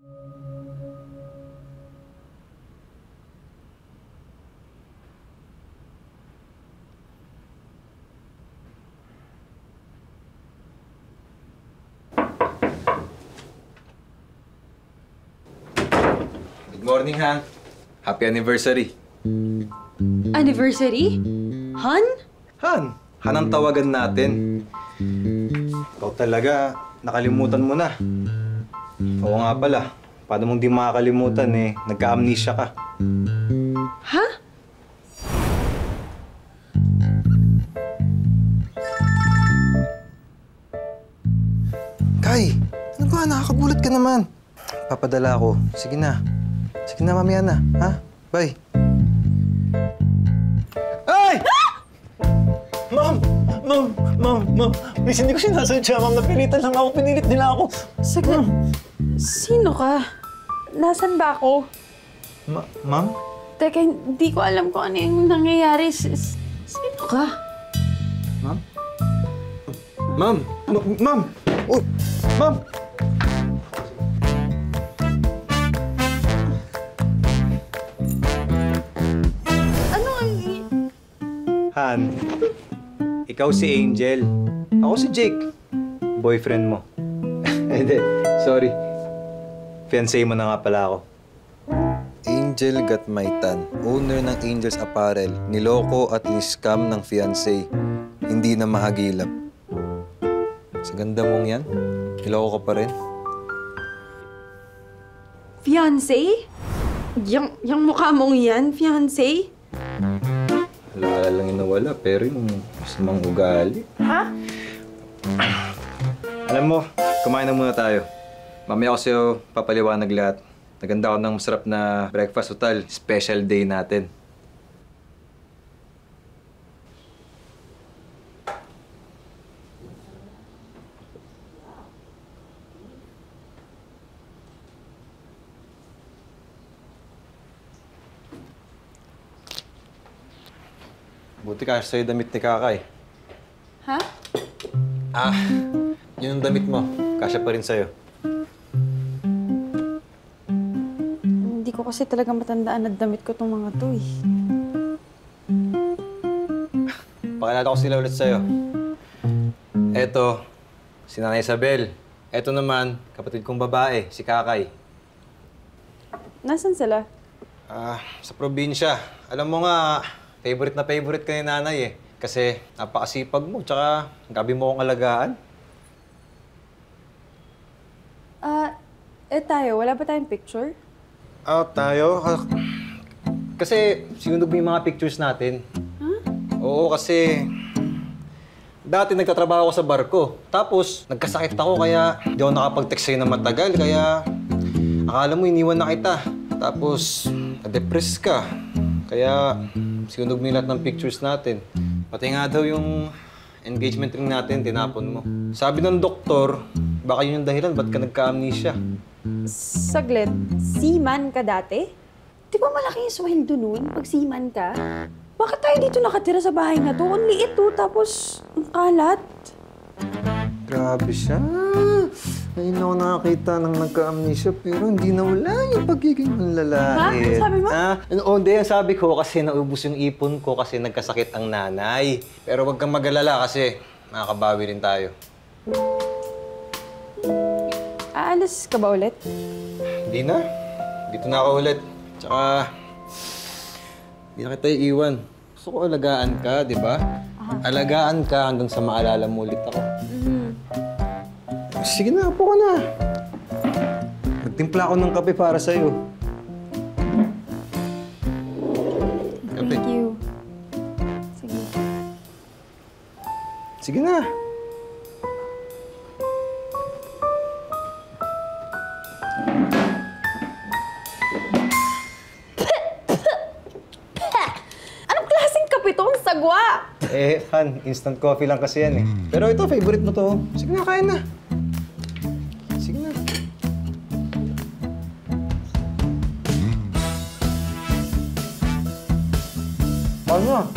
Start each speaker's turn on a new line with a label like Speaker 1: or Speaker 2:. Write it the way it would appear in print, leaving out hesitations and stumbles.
Speaker 1: Good morning, Han. Happy anniversary.
Speaker 2: Anniversary? Han?
Speaker 1: Han! Han ang tawagan natin. Ikaw talaga, nakalimutan mo na. Oo nga pala. Paano mong di makakalimutan eh? Nagka-amnesia ka.
Speaker 2: Ha?
Speaker 1: Kai! Ano ba? Nakakagulat ka naman. Papadala ako. Sige na. Sige na, mamaya na. Ha? Bye. Ay!
Speaker 3: Ma'am! Ma'am! Please, hindi ko sinasadya, ma'am. Napilitan lang ako. Pinilit nila ako.
Speaker 2: Saglit. Sino ka? Nasaan ba ako?
Speaker 3: Ma'am?
Speaker 2: Teka, hindi ko alam kung ano yung nangyayari. Sino ka?
Speaker 1: Ma'am? Ma'am! Ma'am! Oh! Ma'am! Han, ikaw si Angel. Ako si Jake. Boyfriend mo. Hindi, sorry. Fiancé mo na nga pala ako. Angel Gatmaitan, owner ng Angel's Apparel, niloko at in-scam ng fiancé. Hindi na mahagilap. Sa ganda mong yan, niloko ka pa rin.
Speaker 2: Fiancé? Yang mukha mong yan, fiancé?
Speaker 1: Alaala lang yung nawala, pero yung masamang ugali.
Speaker 2: Ha?
Speaker 1: Alam mo, kumain na muna tayo. Mamaya ko sa'yo papaliwanag lahat. Naganda ako ng masarap na breakfast hotel. Special day natin. Buti ka sa'yo damit ni Kakay.
Speaker 2: Ha?
Speaker 1: Yun ang damit mo. Kasya pa rin sa'yo.
Speaker 2: Hindi ko kasi talaga matandaan na damit ko tong mga to eh.
Speaker 1: Pakilala ko sila ulit sa'yo. Eto, si Nanay Isabel. Eto naman, kapatid kong babae, si Kakay.
Speaker 2: Nasaan sila?
Speaker 1: Sa probinsya. Alam mo nga, favorite na favorite ka ni Nanay eh. Kasi napakasipag mo, tsaka gabi mo akong alagaan.
Speaker 2: Tayo, wala ba tayong picture?
Speaker 1: Tayo? Kasi sinunod mo yung mga pictures natin.
Speaker 2: Huh?
Speaker 1: Oo, kasi dati nagtatrabaho ako sa barko. Tapos nagkasakit ako kaya di ako nakapag-text sa'yo na matagal. Kaya akala mo iniwan na kita. Tapos na-depress ka. Kaya sinunog mo yung lahat ng pictures natin. Pati nga daw yung engagement ring natin, tinapon mo. Sabi ng doktor, baka yun yung dahilan, ba't ka nagka-amnesia?
Speaker 2: Saglit, seaman ka dati? Di ba malaki yung sweldo nun pag seaman ka? Bakit tayo dito nakatira sa bahay na to? Ang liit to, tapos ang kalat.
Speaker 1: Grabe siya. Ngayon ako nakakita ng nagka-amnesia pero hindi na wala yung pagiging lalaki.
Speaker 2: Ha? Sabi mo?
Speaker 1: Hindi. Ang sabi ko kasi naubos yung ipon ko kasi nagkasakit ang nanay. Pero wag kang mag-alala kasi makakabawi rin tayo.
Speaker 2: Aalis ka ba ulit?
Speaker 1: Hindi na. Dito na ako ulit. Tsaka, hindi na kita iiwan. Gusto ko alagaan ka, di ba? Alagaan ka hanggang sa maalala mo ulit ako. Sige na, upo ka na. Nagtimpla ako ng kape para sa'yo. Kape.
Speaker 2: Thank you. Sige.
Speaker 1: Sige na.
Speaker 2: Anong klaseng kape to? Ang sagwa!
Speaker 1: Han, instant coffee lang kasi yan eh. Pero ito, favorite mo to. Sige na, kain na. Sige na. Ano?